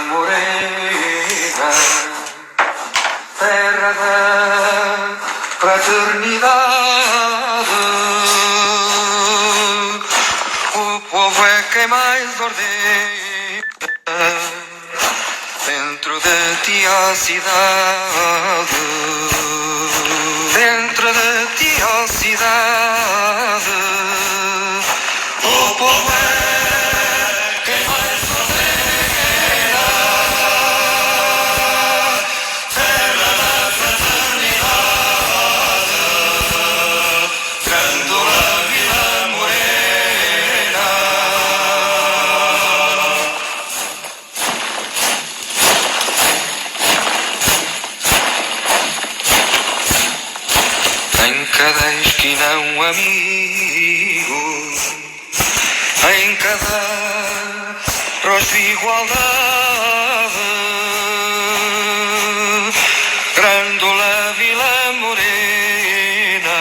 morena, terra da fraternidade. O povo é quem mais ordena dentro de ti a cidade. Dentro de ti a cidade. O povo é quem mais ordena, terra da fraternidade, Grândola Vila Morena. Em cada esquina um amigo, em cada rosto igualdade. Grândola Vila Morena,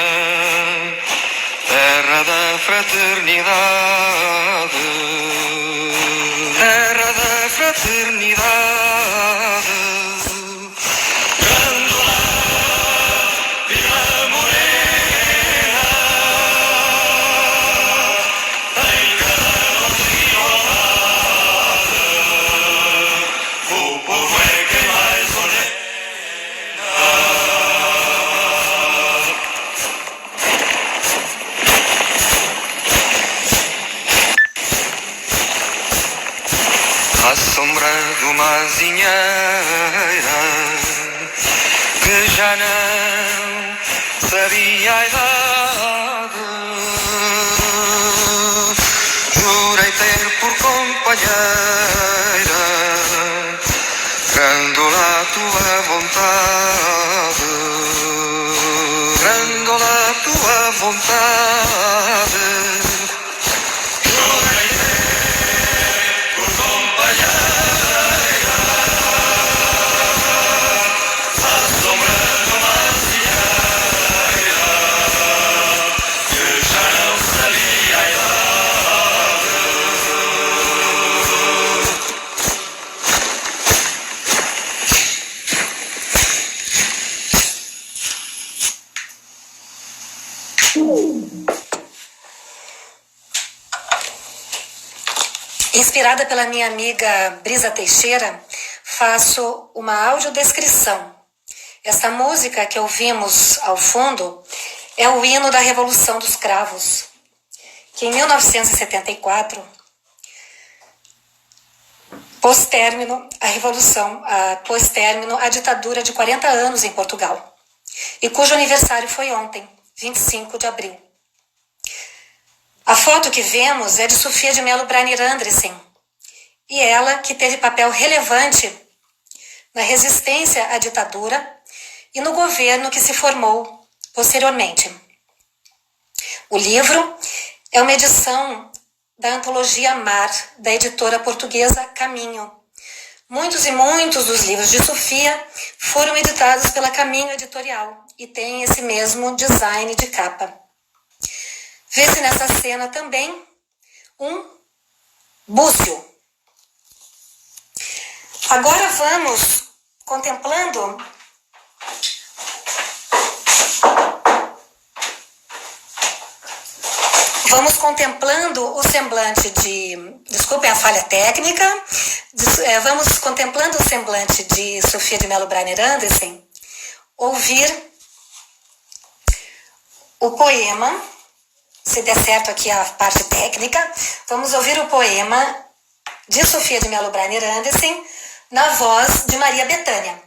terra da fraternidade, terra da fraternidade. Grândola Vila Morena, em cada rosto igualdade. O povo é quem mais ordena. À sombra de uma azinheira que já não sabia a idade, jurei ter por companheira Grândola a tua vontade, Grândola a tua vontade. Jurei ter por companheira a sombra de uma azinheira que já não sabia a idade. Inspirada pela minha amiga Brisa Teixeira, faço uma audiodescrição. Essa música que ouvimos ao fundo é o hino da Revolução dos Cravos, que em 1974, pós-término à ditadura de 40 anos em Portugal, e cujo aniversário foi ontem, 25 de abril. A foto que vemos é de Sofia de Mello Briner Andressen, e ela que teve papel relevante na resistência à ditadura e no governo que se formou posteriormente. O livro é uma edição da antologia Mar, da editora portuguesa Caminho. Muitos e muitos dos livros de Sofia foram editados pela Caminho Editorial e têm esse mesmo design de capa. Vê-se nessa cena também um búzio. Agora vamos contemplando o semblante de... Desculpem a falha técnica. Vamos contemplando o semblante de Sofia de Mello Briner Andressen, ouvir o poema. Se der certo aqui a parte técnica, vamos ouvir o poema de Sofia de Mello Briner Andressen na voz de Maria Bethânia.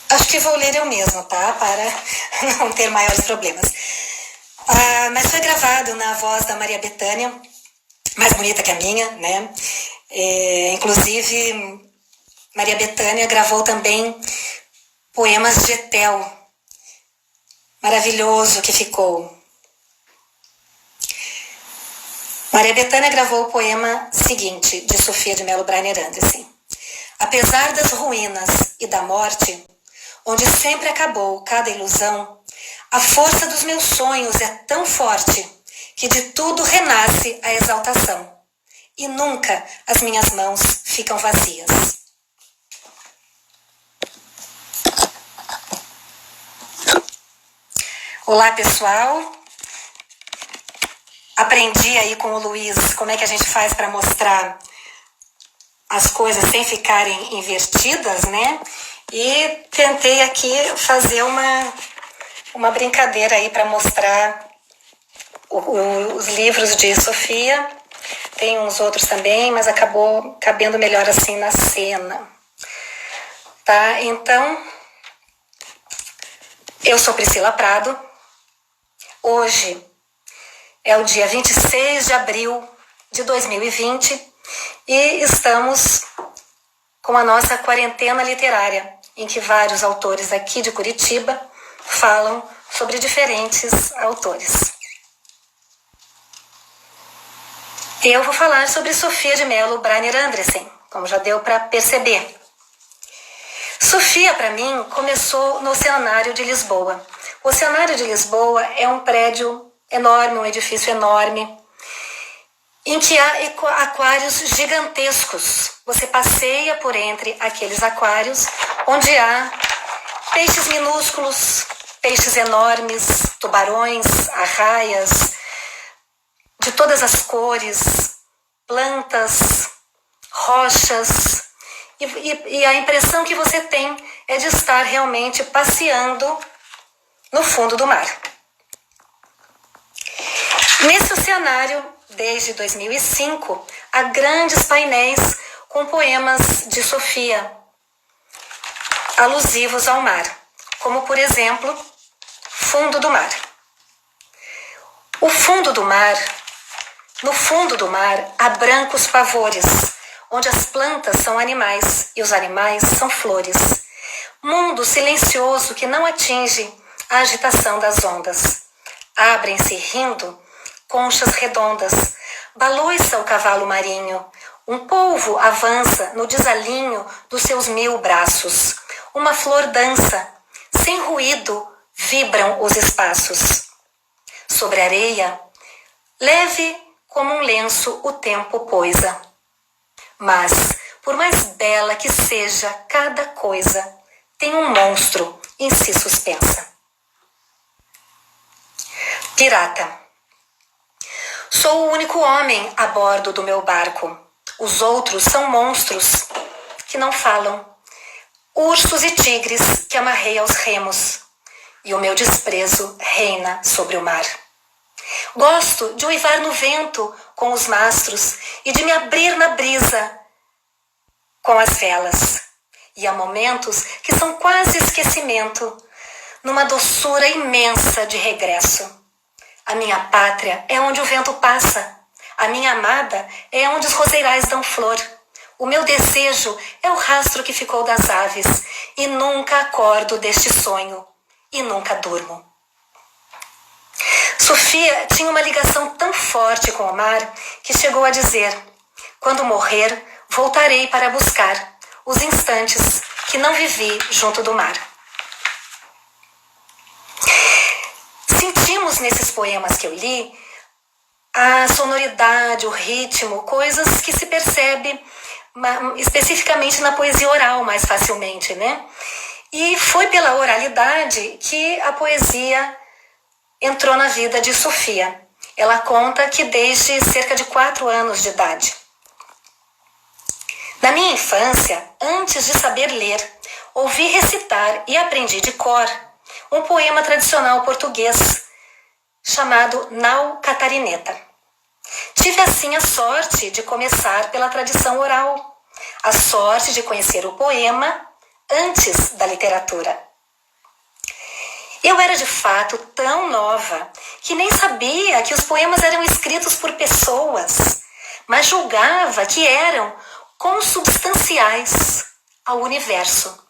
Acho que vou ler eu mesma, tá? Para não ter maiores problemas. Mas foi gravado na voz da Maria Bethânia, mais bonita que a minha, né? Inclusive, Maria Bethânia gravou também poemas de Etel. Maravilhoso que ficou. Maria Bethânia gravou o poema seguinte, de Sofia de Mello Briner Andressen. Apesar das ruínas e da morte, onde sempre acabou cada ilusão, a força dos meus sonhos é tão forte que de tudo renasce a exaltação, e nunca as minhas mãos ficam vazias. Olá, pessoal! Aprendi aí com o Luiz como é que a gente faz para mostrar as coisas sem ficarem invertidas, né? E tentei aqui fazer uma brincadeira aí para mostrar os livros de Sofia. Tem uns outros também, mas acabou cabendo melhor assim na cena. Tá? Então, eu sou Priscila Prado. Hoje é o dia 26 de abril de 2020 e estamos com a nossa quarentena literária, em que vários autores aqui de Curitiba falam sobre diferentes autores. Eu vou falar sobre Sofia de Mello Briner Andressen, como já deu para perceber. Sofia, para mim, começou no Oceanário de Lisboa. O Oceanário de Lisboa é um prédio enorme, um edifício enorme, em que há aquários gigantescos. Você passeia por entre aqueles aquários, onde há peixes minúsculos, peixes enormes, tubarões, arraias, de todas as cores, plantas, rochas, e a impressão que você tem é de estar realmente passeando no fundo do mar. Nesse oceanário, desde 2005, há grandes painéis com poemas de Sofia, alusivos ao mar, como, por exemplo, Fundo do Mar. O fundo do mar, no fundo do mar, há brancos pavores, onde as plantas são animais e os animais são flores. Mundo silencioso que não atinge a agitação das ondas. Abrem-se rindo conchas redondas, balouça o cavalo marinho, um polvo avança no desalinho dos seus 1000 braços, uma flor dança, sem ruído vibram os espaços. Sobre a areia, leve como um lenço o tempo poisa. Mas, por mais bela que seja cada coisa, tem um monstro em si suspensa. Pirata. Sou o único homem a bordo do meu barco. Os outros são monstros que não falam. Ursos e tigres que amarrei aos remos. E o meu desprezo reina sobre o mar. Gosto de uivar no vento com os mastros e de me abrir na brisa com as velas. E há momentos que são quase esquecimento, numa doçura imensa de regresso. A minha pátria é onde o vento passa. A minha amada é onde os roseirais dão flor. O meu desejo é o rastro que ficou das aves. E nunca acordo deste sonho. E nunca durmo. Sofia tinha uma ligação tão forte com o mar que chegou a dizer: quando morrer, voltarei para buscar os instantes que não vivi junto do mar. Sentimos nesses poemas que eu li a sonoridade, o ritmo, coisas que se percebe especificamente na poesia oral mais facilmente, né? E foi pela oralidade que a poesia entrou na vida de Sofia. Ela conta que desde cerca de 4 anos de idade. Na minha infância, antes de saber ler, ouvi recitar e aprendi de cor um poema tradicional português chamado Nau Catarineta. Tive assim a sorte de começar pela tradição oral, a sorte de conhecer o poema antes da literatura. Eu era de fato tão nova que nem sabia que os poemas eram escritos por pessoas, mas julgava que eram consubstanciais ao universo,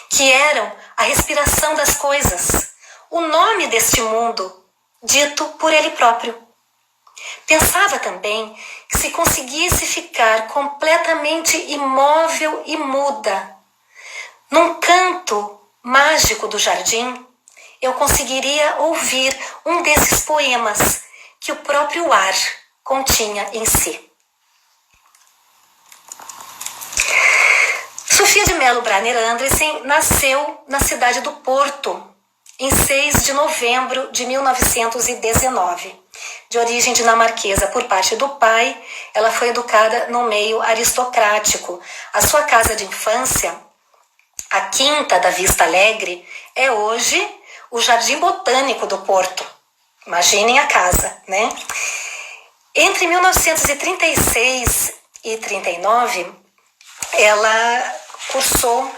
que eram a respiração das coisas, o nome deste mundo, dito por ele próprio. Pensava também que se conseguisse ficar completamente imóvel e muda, num canto mágico do jardim, eu conseguiria ouvir um desses poemas que o próprio ar continha em si. Sofia de Mello Bragner Andresen nasceu na cidade do Porto, em 6 de novembro de 1919. De origem dinamarquesa por parte do pai, ela foi educada no meio aristocrático. A sua casa de infância, a Quinta da Vista Alegre, é hoje o Jardim Botânico do Porto. Imaginem a casa, né? Entre 1936 e 39, ela cursou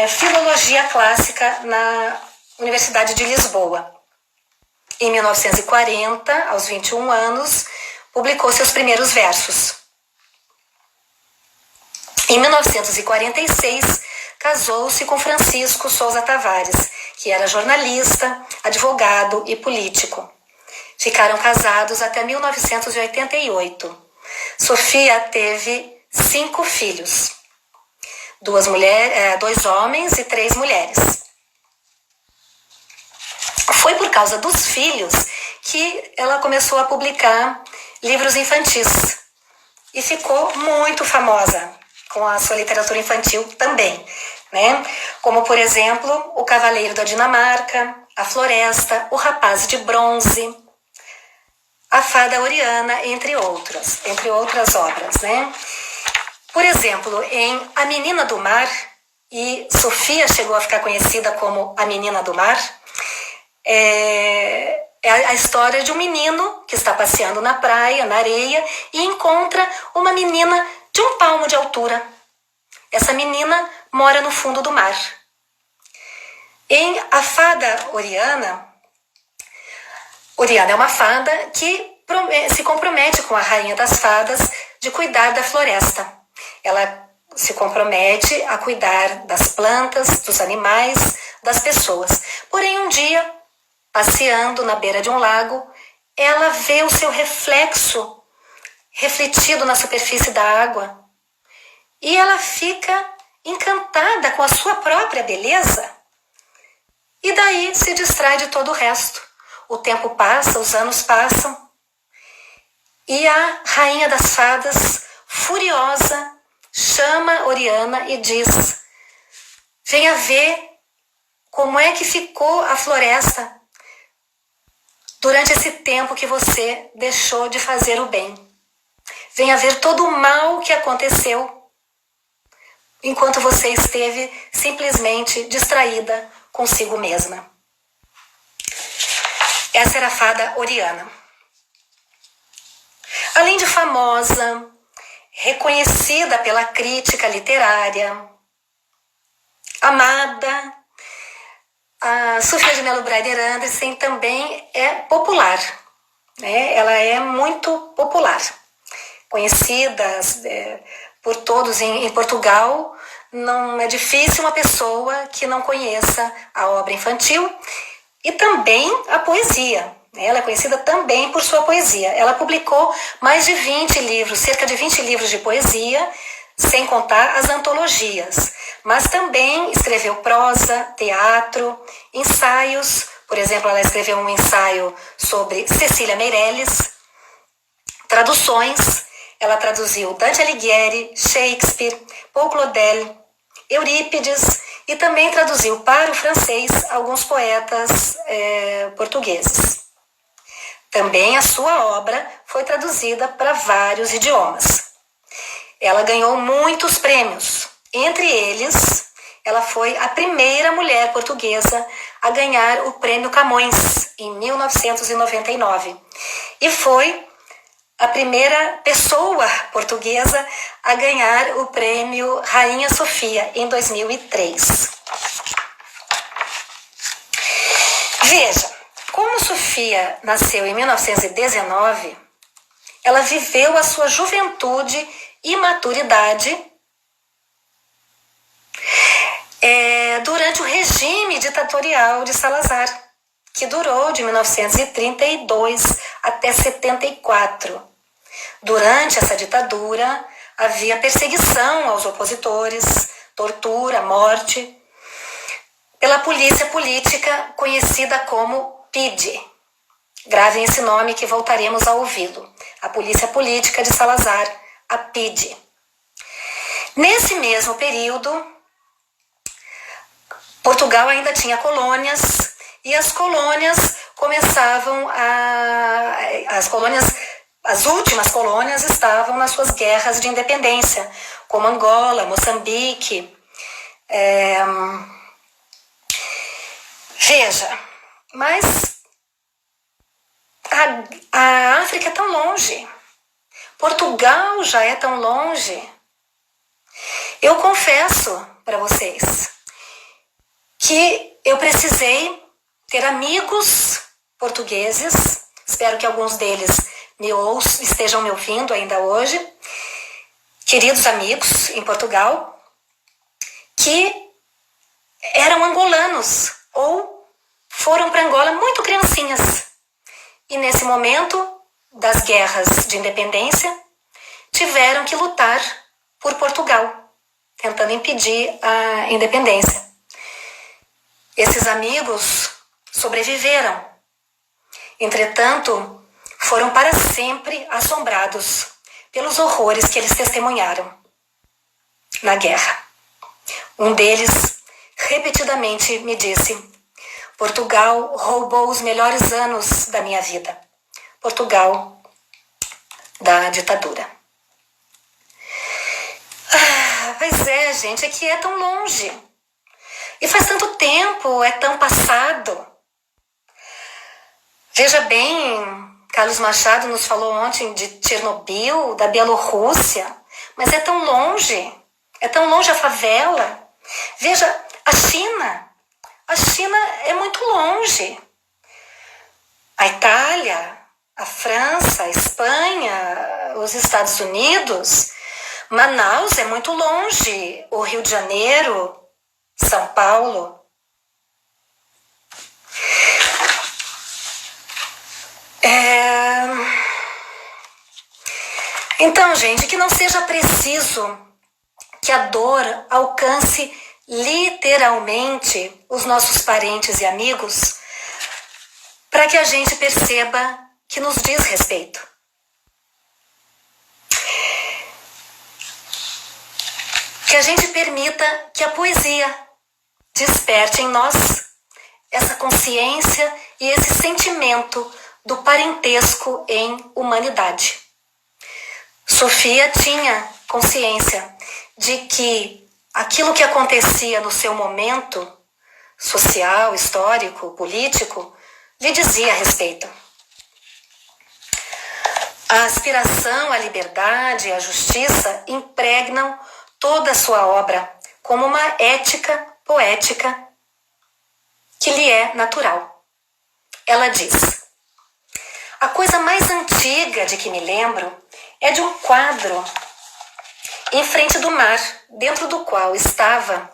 Filologia Clássica na Universidade de Lisboa. Em 1940, aos 21 anos, publicou seus primeiros versos. Em 1946, casou-se com Francisco Sousa Tavares, que era jornalista, advogado e político. Ficaram casados até 1988. Sofia teve 5 filhos, 2 homens e 3 mulheres. Foi por causa dos filhos que ela começou a publicar livros infantis e ficou muito famosa com a sua literatura infantil também, né? Como, por exemplo, O Cavaleiro da Dinamarca, A Floresta, O Rapaz de Bronze, A Fada Oriana, entre outras obras, né? Por exemplo, em A Menina do Mar, e Sofia chegou a ficar conhecida como A Menina do Mar, é a história de um menino que está passeando na praia, na areia, e encontra uma menina de 1 palmo de altura. Essa menina mora no fundo do mar. Em A Fada Oriana, Oriana é uma fada que se compromete com a rainha das fadas de cuidar da floresta. Ela se compromete a cuidar das plantas, dos animais, das pessoas. Porém, um dia, passeando na beira de um lago, ela vê o seu reflexo refletido na superfície da água e ela fica encantada com a sua própria beleza e daí se distrai de todo o resto. O tempo passa, os anos passam e a rainha das fadas, furiosa, chama Oriana e diz: venha ver como é que ficou a floresta durante esse tempo que você deixou de fazer o bem. Venha ver todo o mal que aconteceu enquanto você esteve simplesmente distraída consigo mesma. Essa era a fada Oriana. Além de famosa, reconhecida pela crítica literária, amada, a Sofia de Mello Bragner Andresen também é popular, né? Ela é muito popular, conhecida por todos em Portugal. Não é difícil uma pessoa que não conheça a obra infantil e também a poesia. Ela é conhecida também por sua poesia. Ela publicou mais de 20 livros, cerca de 20 livros de poesia, sem contar as antologias. Mas também escreveu prosa, teatro, ensaios. Por exemplo, ela escreveu um ensaio sobre Cecília Meirelles. Traduções. Ela traduziu Dante Alighieri, Shakespeare, Paul Claudel, Eurípides e também traduziu para o francês alguns poetas portugueses. Também a sua obra foi traduzida para vários idiomas. Ela ganhou muitos prêmios. Entre eles, ela foi a primeira mulher portuguesa a ganhar o Prêmio Camões, em 1999. E foi a primeira pessoa portuguesa a ganhar o Prêmio Rainha Sofia, em 2003. Veja, como Sofia nasceu em 1919, ela viveu a sua juventude e maturidade durante o regime ditatorial de Salazar, que durou de 1932 até 74. Durante essa ditadura, havia perseguição aos opositores, tortura, morte, pela polícia política conhecida como PIDE. Gravem esse nome que voltaremos a ouvi-lo. A Polícia Política de Salazar, a PIDE. Nesse mesmo período, Portugal ainda tinha colônias e as colônias começavam as últimas colônias estavam nas suas guerras de independência, como Angola, Moçambique. Veja, mas a África é tão longe, Portugal já é tão longe. Eu confesso para vocês que eu precisei ter amigos portugueses, espero que alguns deles estejam me ouvindo ainda hoje, queridos amigos em Portugal, que eram angolanos ou foram para Angola muito criancinhas. E nesse momento das guerras de independência, tiveram que lutar por Portugal, tentando impedir a independência. Esses amigos sobreviveram. Entretanto, foram para sempre assombrados pelos horrores que eles testemunharam na guerra. Um deles repetidamente me disse: Portugal roubou os melhores anos da minha vida. Portugal da ditadura. Pois é, gente, é que é tão longe. E faz tanto tempo, é tão passado. Veja bem, Carlos Machado nos falou ontem de Chernobyl, da Bielorrússia, mas é tão longe a favela. Veja, a China é muito longe. A Itália, a França, a Espanha, os Estados Unidos, Manaus é muito longe, o Rio de Janeiro, São Paulo. Então, gente, que não seja preciso que a dor alcance literalmente os nossos parentes e amigos para que a gente perceba que nos diz respeito. Que a gente permita que a poesia desperte em nós essa consciência e esse sentimento do parentesco em humanidade. Sofia tinha consciência de que aquilo que acontecia no seu momento social, histórico, político, lhe dizia respeito. A aspiração à liberdade e à justiça impregnam toda a sua obra como uma ética poética que lhe é natural. Ela diz: a coisa mais antiga de que me lembro é de um quadro em frente do mar, dentro do qual estava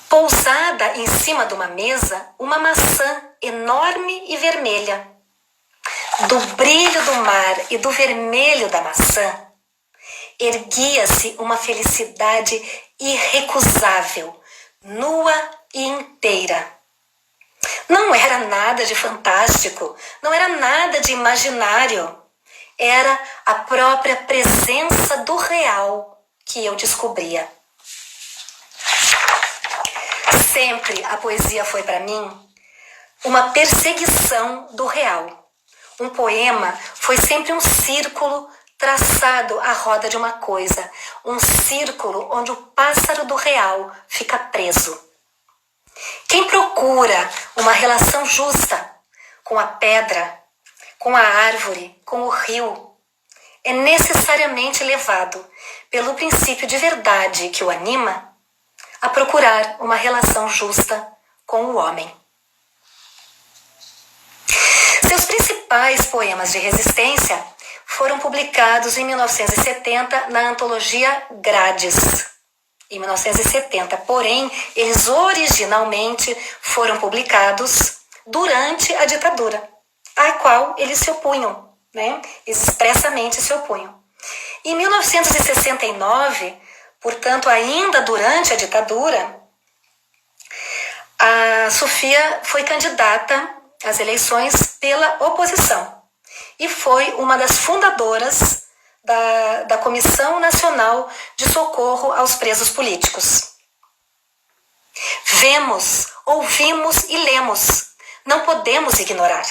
pousada em cima de uma mesa uma maçã enorme e vermelha. Do brilho do mar e do vermelho da maçã, erguia-se uma felicidade irrecusável, nua e inteira. Não era nada de fantástico, não era nada de imaginário. Era a própria presença do real que eu descobria. Sempre a poesia foi para mim uma perseguição do real. Um poema foi sempre um círculo traçado à roda de uma coisa, um círculo onde o pássaro do real fica preso. Quem procura uma relação justa com a pedra, com a árvore, com o rio, é necessariamente levado pelo princípio de verdade que o anima a procurar uma relação justa com o homem. Seus principais poemas de resistência foram publicados em 1970 na antologia Grades. Em 1970, porém, eles originalmente foram publicados durante a ditadura, à qual eles se opunham, né? Expressamente se opunham. Em 1969, portanto, ainda durante a ditadura, a Sofia foi candidata às eleições pela oposição e foi uma das fundadoras da Comissão Nacional de Socorro aos Presos Políticos. Vemos, ouvimos e lemos, não podemos ignorar,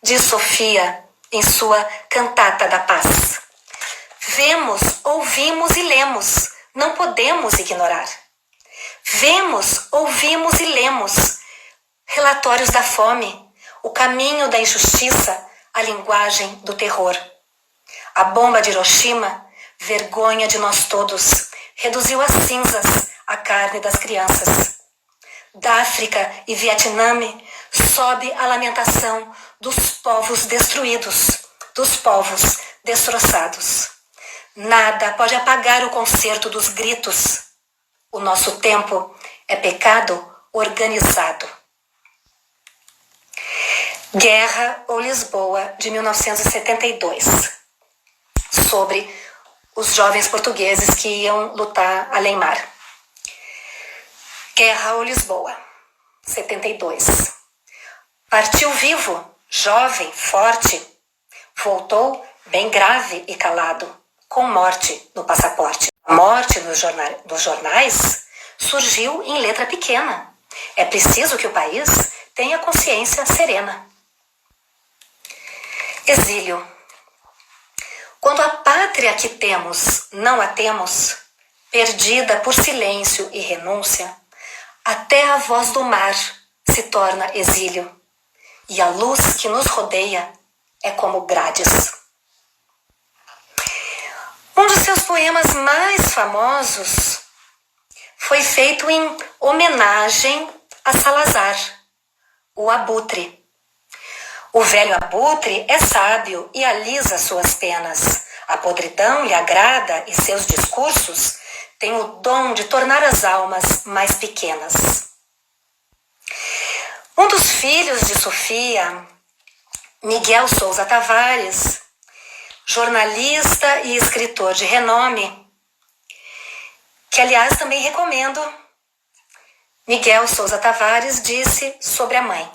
diz Sofia em sua Cantata da Paz. Vemos, ouvimos e lemos, não podemos ignorar. Vemos, ouvimos e lemos relatórios da fome, o caminho da injustiça, a linguagem do terror. A bomba de Hiroshima, vergonha de nós todos, reduziu a cinzas a carne das crianças. Da África e Vietnã sobe a lamentação dos povos destruídos, dos povos destroçados. Nada pode apagar o concerto dos gritos. O nosso tempo é pecado organizado. Guerra ou Lisboa, de 1972, sobre os jovens portugueses que iam lutar além mar. Guerra ou Lisboa, 72. Partiu vivo, jovem, forte. Voltou bem grave e calado, com morte no passaporte. A morte nos jornais surgiu em letra pequena. É preciso que o país tenha consciência serena. Exílio. Quando a pátria que temos não a temos, perdida por silêncio e renúncia, até a voz do mar se torna exílio, e a luz que nos rodeia é como grades. Um dos seus poemas mais famosos foi feito em homenagem a Salazar, o Abutre. O velho abutre é sábio e alisa suas penas. A podridão lhe agrada e seus discursos têm o dom de tornar as almas mais pequenas. Um dos filhos de Sofia, Miguel Sousa Tavares, jornalista e escritor de renome, que aliás também recomendo, Miguel Sousa Tavares disse sobre a mãe: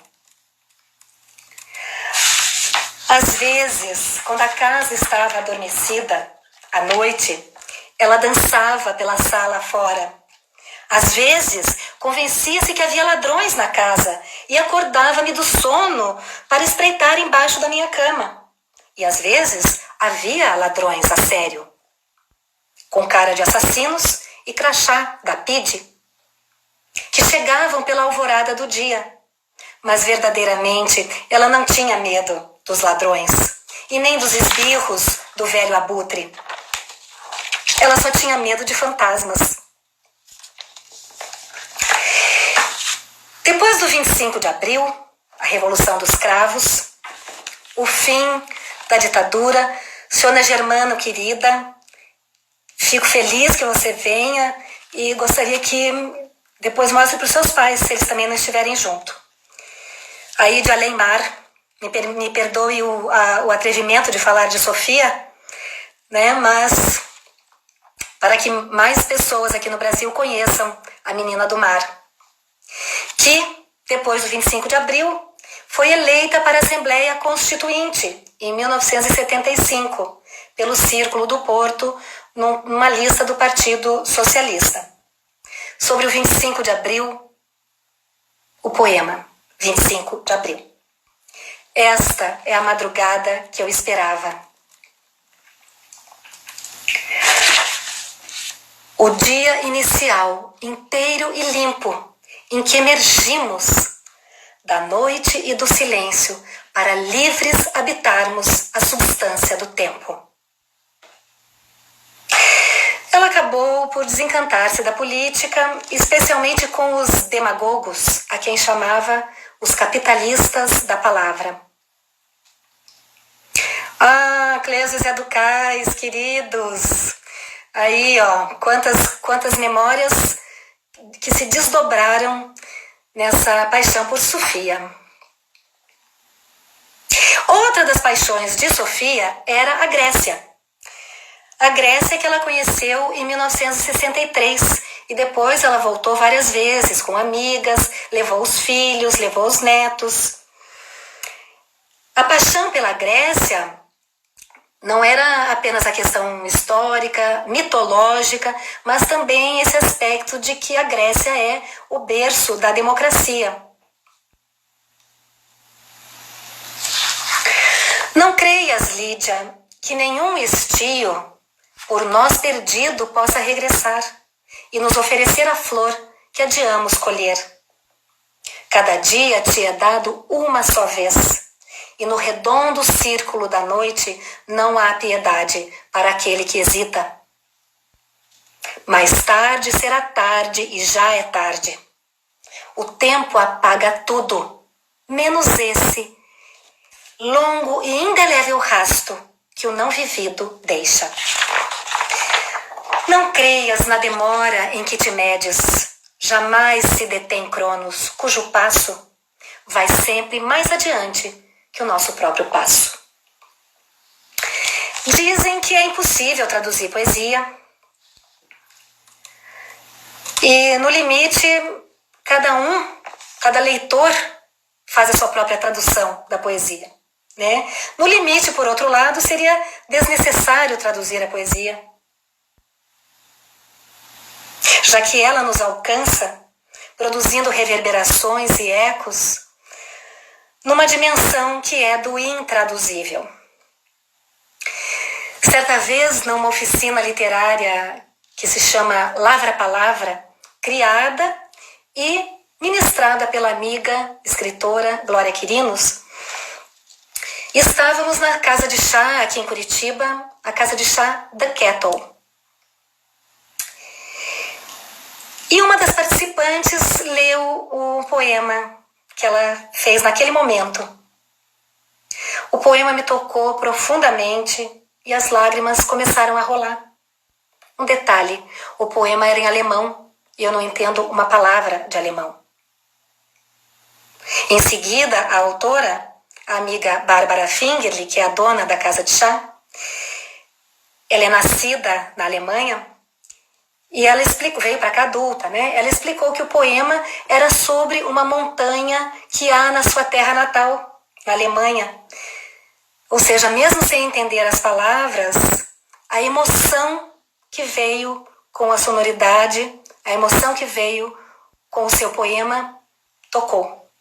às vezes, quando a casa estava adormecida, à noite, ela dançava pela sala fora. Às vezes, convencia-se que havia ladrões na casa e acordava-me do sono para espreitar embaixo da minha cama. E às vezes, havia ladrões a sério, com cara de assassinos e crachá da PIDE, que chegavam pela alvorada do dia. Mas verdadeiramente, ela não tinha medo dos ladrões e nem dos esbirros do velho abutre. Ela só tinha medo de fantasmas. Depois do 25 de abril, a Revolução dos Cravos, o fim da ditadura, Siona Germano, querida, fico feliz que você venha e gostaria que depois mostre para os seus pais, se eles também não estiverem junto. Aí de além mar, me perdoe o atrevimento de falar de Sofia, né? Mas para que mais pessoas aqui no Brasil conheçam a Menina do Mar, que depois do 25 de abril foi eleita para a Assembleia Constituinte em 1975 pelo Círculo do Porto, numa lista do Partido Socialista. Sobre o 25 de abril, o poema 25 de abril. Esta é a madrugada que eu esperava. O dia inicial, inteiro e limpo, em que emergimos da noite e do silêncio para livres habitarmos a substância do tempo. Ela acabou por desencantar-se da política, especialmente com os demagogos, a quem chamava os capitalistas da palavra. Ah, Clésio e Zé do Cais, queridos, aí ó, quantas memórias que se desdobraram nessa paixão por Sofia. Outra das paixões de Sofia era a Grécia. A Grécia que ela conheceu em 1963 e depois ela voltou várias vezes com amigas, levou os filhos, levou os netos. A paixão pela Grécia não era apenas a questão histórica, mitológica, mas também esse aspecto de que a Grécia é o berço da democracia. Não creias, Lídia, que nenhum estio, por nós perdido, possa regressar e nos oferecer a flor que adiamos colher. Cada dia te é dado uma só vez, e no redondo círculo da noite não há piedade para aquele que hesita. Mais tarde será tarde e já é tarde. O tempo apaga tudo, menos esse longo e indelével rasto que o não vivido deixa. Não creias na demora em que te medes, jamais se detém Cronos, cujo passo vai sempre mais adiante que o nosso próprio passo. Dizem que é impossível traduzir poesia e, no limite, cada leitor faz a sua própria tradução da poesia. Né? No limite, por outro lado, seria desnecessário traduzir a poesia, já que ela nos alcança, produzindo reverberações e ecos, numa dimensão que é do intraduzível. Certa vez, numa oficina literária que se chama Lavra-Palavra, criada e ministrada pela amiga escritora Glória Quirinos, estávamos na casa de chá aqui em Curitiba, a casa de chá The Kettle. E uma das participantes leu o poema que ela fez naquele momento. O poema me tocou profundamente e as lágrimas começaram a rolar. Um detalhe, o poema era em alemão e eu não entendo uma palavra de alemão. Em seguida, a autora, a amiga Bárbara Fingerli, que é a dona da casa de chá, ela é nascida na Alemanha e ela explicou, veio para cá adulta, né? Ela explicou que o poema era sobre uma montanha que há na sua terra natal, na Alemanha. Ou seja, mesmo sem entender as palavras, a emoção que veio com a sonoridade, a emoção que veio com o seu poema tocou,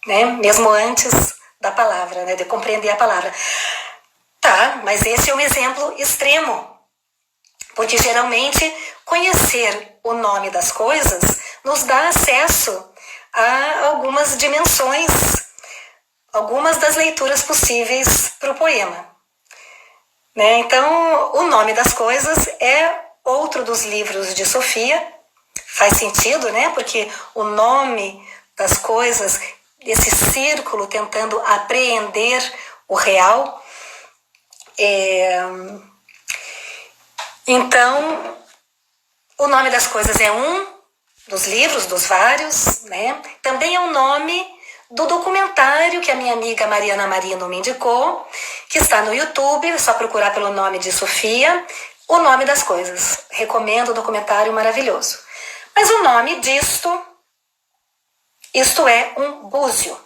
né? Mesmo antes da palavra, né? De compreender a palavra. Tá, mas esse é um exemplo extremo, porque geralmente conhecer o nome das coisas nos dá acesso a algumas dimensões, algumas das leituras possíveis para o poema. Né? Então, o nome das coisas é outro dos livros de Sofia. Faz sentido, né? Porque o nome das coisas, esse círculo tentando apreender o real. Então, o nome das coisas é um dos livros, dos vários, né? Também é o nome do documentário que a minha amiga Mariana Marino me indicou, que está no YouTube, é só procurar pelo nome de Sofia, O Nome das Coisas. Recomendo o documentário maravilhoso. Mas o nome isto é um búzio.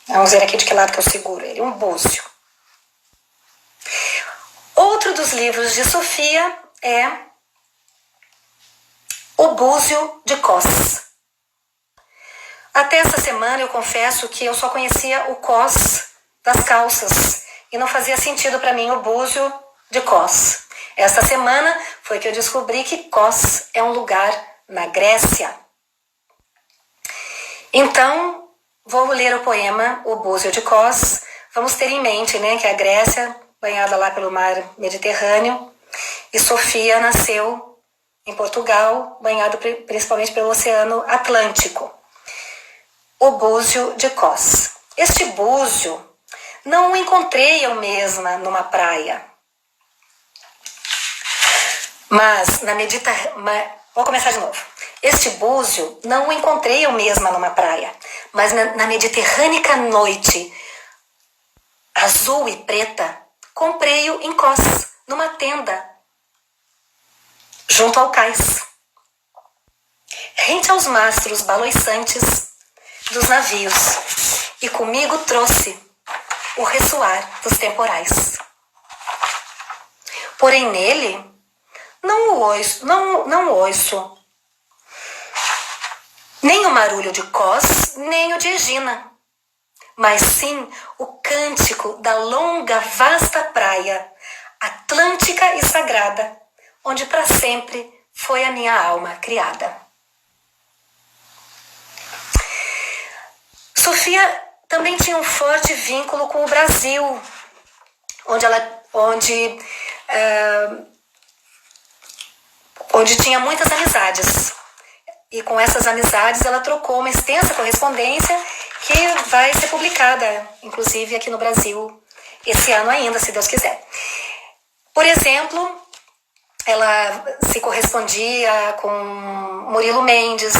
Vamos ver aqui de que lado que eu seguro ele, um búzio. Outro dos livros de Sofia é O Búzio de Cos. Até essa semana eu confesso que eu só conhecia o cos das calças e não fazia sentido para mim o búzio de Cos. Esta semana foi que eu descobri que Cos é um lugar na Grécia. Então, vou ler o poema O Búzio de Cos. Vamos ter em mente, né, que a Grécia, banhada lá pelo mar Mediterrâneo, e Sofia nasceu em Portugal, banhado principalmente pelo Oceano Atlântico. O Búzio de Cos. Este búzio não o encontrei eu mesma numa praia. Mas vou começar de novo. Este búzio não o encontrei eu mesma numa praia, mas na mediterrânea noite, azul e preta, comprei-o em Kos, numa tenda, junto ao cais, rente aos mastros baloiçantes dos navios, e comigo trouxe o ressoar dos temporais. Porém nele não ouço nem o marulho de Kos, nem o de Egina, mas sim o cântico da longa, vasta praia, atlântica e sagrada, onde para sempre foi a minha alma criada. Sofia também tinha um forte vínculo com o Brasil, onde tinha muitas amizades. E com essas amizades ela trocou uma extensa correspondência que vai ser publicada, inclusive aqui no Brasil, esse ano ainda, se Deus quiser. Por exemplo, ela se correspondia com Murilo Mendes,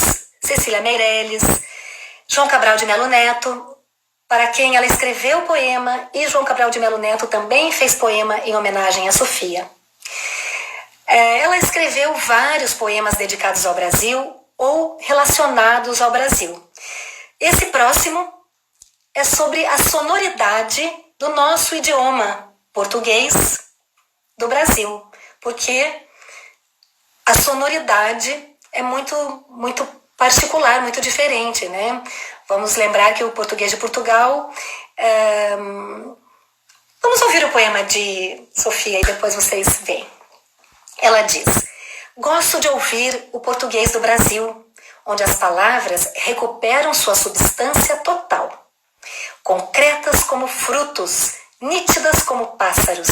Cecília Meirelles, João Cabral de Melo Neto, para quem ela escreveu poema, e João Cabral de Melo Neto também fez poema em homenagem a Sofia. Ela escreveu vários poemas dedicados ao Brasil ou relacionados ao Brasil. Esse próximo é sobre a sonoridade do nosso idioma português do Brasil, porque a sonoridade é muito particular, muito diferente, né? Vamos lembrar que o português de Portugal... Vamos ouvir o poema de Sofia e depois vocês veem. Ela diz: gosto de ouvir o português do Brasil, onde as palavras recuperam sua substância total, concretas como frutos, nítidas como pássaros.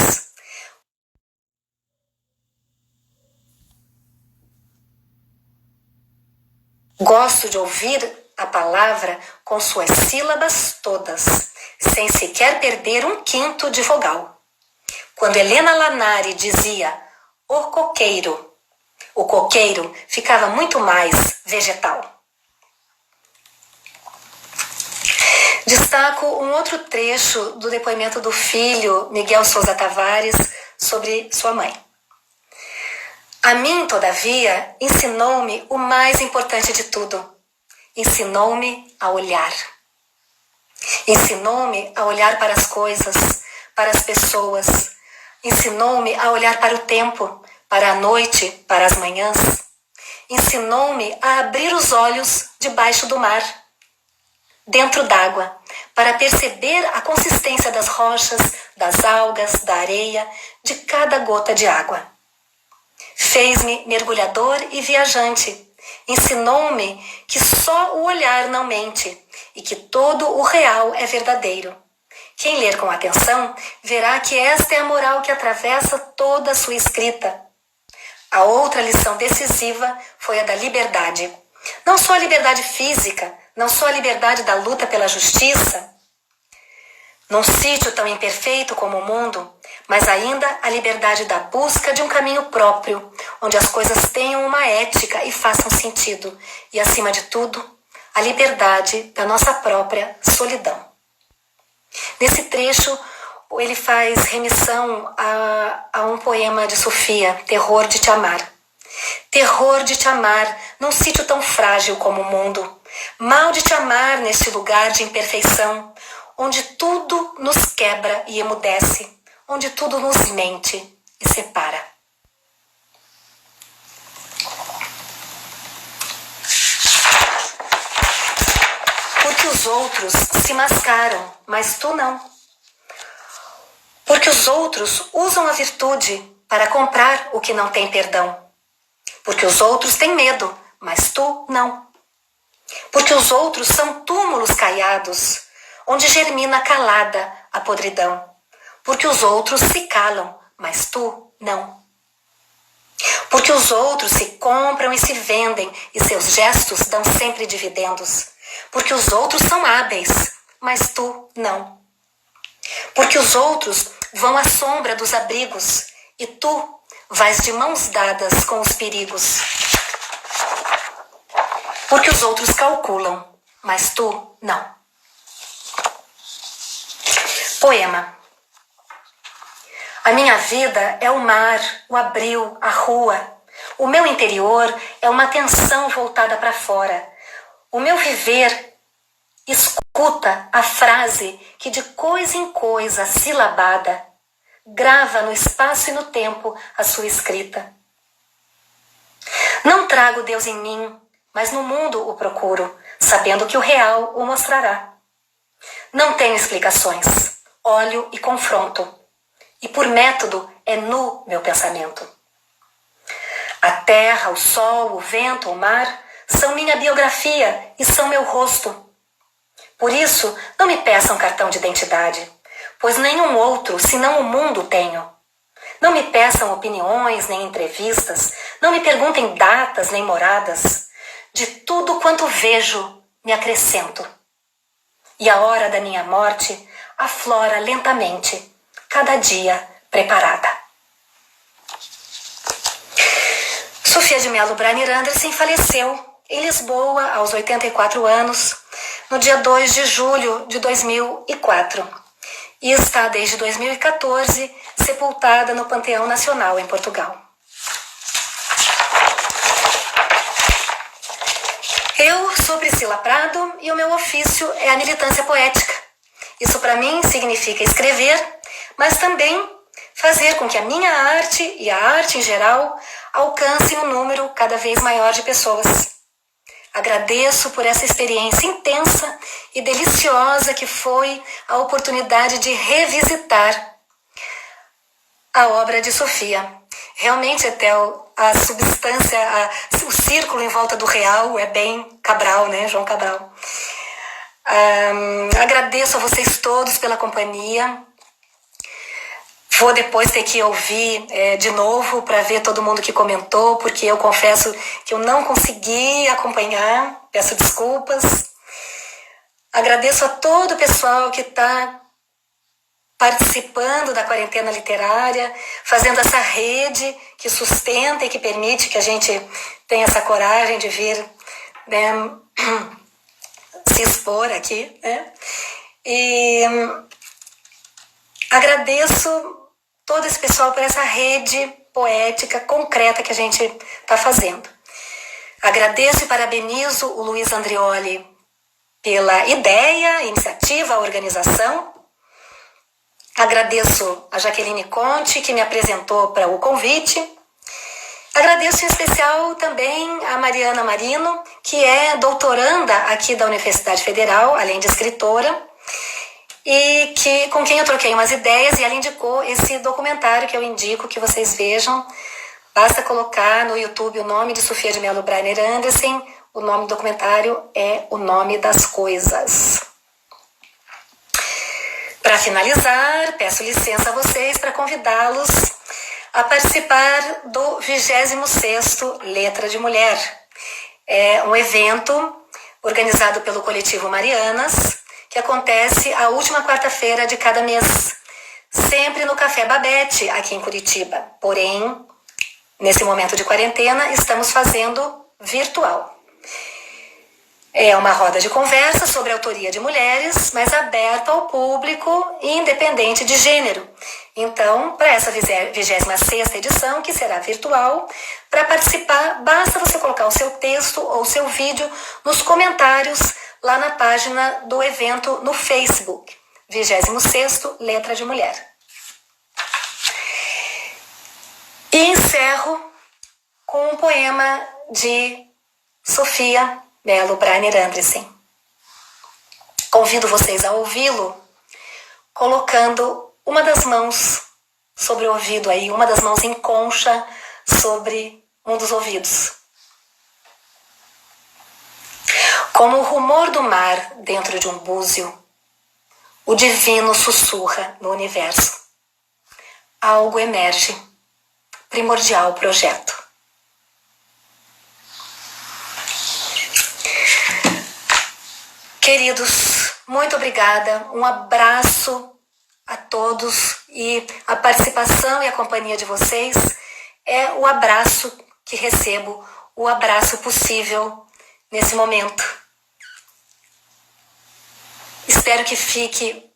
Gosto de ouvir a palavra com suas sílabas todas, sem sequer perder um quinto de vogal. Quando Helena Lanari dizia o coqueiro ficava muito mais vegetal. Destaco um outro trecho do depoimento do filho Miguel Sousa Tavares sobre sua mãe. A mim, todavia, ensinou-me o mais importante de tudo. Ensinou-me a olhar. Ensinou-me a olhar para as coisas, para as pessoas. Ensinou-me a olhar para o tempo, para a noite, para as manhãs. Ensinou-me a abrir os olhos debaixo do mar, dentro d'água, para perceber a consistência das rochas, das algas, da areia, de cada gota de água. Fez-me mergulhador e viajante. Ensinou-me que só o olhar não mente e que todo o real é verdadeiro. Quem ler com atenção verá que esta é a moral que atravessa toda a sua escrita. A outra lição decisiva foi a da liberdade. Não só a liberdade física, não só a liberdade da luta pela justiça, num sítio tão imperfeito como o mundo, mas ainda a liberdade da busca de um caminho próprio, onde as coisas tenham uma ética e façam sentido. E, acima de tudo, a liberdade da nossa própria solidão. Nesse trecho, ele faz remissão a um poema de Sofia, Terror de te amar. Terror de te amar, num sítio tão frágil como o mundo. Mal de te amar neste lugar de imperfeição, onde tudo nos quebra e emudece, onde tudo nos mente e separa. Porque os outros se mascaram, mas tu não. Porque os outros usam a virtude para comprar o que não tem perdão. Porque os outros têm medo, mas tu não. Porque os outros são túmulos caiados, onde germina calada a podridão. Porque os outros se calam, mas tu não. Porque os outros se compram e se vendem, e seus gestos dão sempre dividendos. Porque os outros são hábeis, mas tu não. Porque os outros vão à sombra dos abrigos, e tu vais de mãos dadas com os perigos. porque os outros calculam, mas tu não. Poema. A minha vida é o mar, o abril, a rua. O meu interior é uma atenção voltada para fora. O meu viver escuta a frase que de coisa em coisa, silabada, grava no espaço e no tempo a sua escrita. Não trago Deus em mim, mas no mundo o procuro, sabendo que o real o mostrará. Não tenho explicações, olho e confronto, e por método é nu meu pensamento. A terra, o sol, o vento, o mar são minha biografia e são meu rosto. Por isso, não me peçam cartão de identidade, pois nenhum outro, senão o mundo, tenho. Não me peçam opiniões nem entrevistas, não me perguntem datas nem moradas. De tudo quanto vejo, me acrescento. E a hora da minha morte aflora lentamente, cada dia preparada. Sofia de Mello Briner Anderson faleceu em Lisboa aos 84 anos, no dia 2 de julho de 2004. E está desde 2014 sepultada no Panteão Nacional em Portugal. Eu sou Priscila Prado e o meu ofício é a militância poética. Isso para mim significa escrever, mas também fazer com que a minha arte e a arte em geral alcancem um número cada vez maior de pessoas. Agradeço por essa experiência intensa e deliciosa que foi a oportunidade de revisitar a obra de Sofia. Realmente, até a substância, o círculo em volta do real é bem Cabral, né? João Cabral. Agradeço a vocês todos pela companhia. Vou depois ter que ouvir de novo para ver todo mundo que comentou, porque eu confesso que eu não consegui acompanhar, peço desculpas. Agradeço a todo o pessoal que está participando da quarentena literária, fazendo essa rede que sustenta e que permite que a gente tenha essa coragem de vir, né, se expor aqui, né? E agradeço todo esse pessoal por essa rede poética concreta que a gente está fazendo. Agradeço e parabenizo o Luiz Andrioli pela ideia, a iniciativa, a organização. Agradeço a Jaqueline Conte, que me apresentou para o convite. Agradeço em especial também a Mariana Marino, que é doutoranda aqui da Universidade Federal, além de escritora, e com quem eu troquei umas ideias e ela indicou esse documentário que eu indico que vocês vejam. Basta colocar no YouTube o nome de Sofia de Mello Briner Anderson. O nome do documentário é O Nome das Coisas. Para finalizar, peço licença a vocês para convidá-los a participar do 26º Letra de Mulher. É um evento organizado pelo Coletivo Marianas, que acontece a última quarta-feira de cada mês, sempre no Café Babette, aqui em Curitiba. Porém, nesse momento de quarentena, estamos fazendo virtual. É uma roda de conversa sobre a autoria de mulheres, mas aberta ao público e independente de gênero. Então, para essa 26ª edição, que será virtual, para participar, basta você colocar o seu texto ou o seu vídeo nos comentários lá na página do evento no Facebook, 26º Letra de Mulher. E encerro com um poema de Sofia Mello Briner Anderson. Convido vocês a ouvi-lo colocando uma das mãos sobre o ouvido aí, uma das mãos em concha sobre um dos ouvidos. Como o rumor do mar dentro de um búzio, o divino sussurra no universo. Algo emerge, primordial projeto. Queridos, muito obrigada, um abraço a todos e a participação e a companhia de vocês é o abraço que recebo, o abraço possível nesse momento. Espero que fique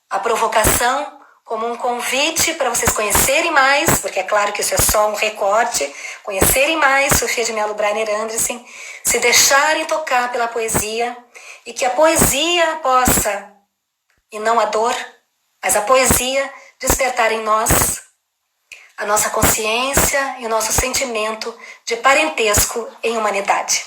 a provocação como um convite para vocês conhecerem mais, porque é claro que isso é só um recorte, conhecerem mais Sofia de Mello Brandner Andressen, se deixarem tocar pela poesia, e que a poesia possa, e não a dor, mas a poesia despertar em nós a nossa consciência e o nosso sentimento de parentesco em humanidade.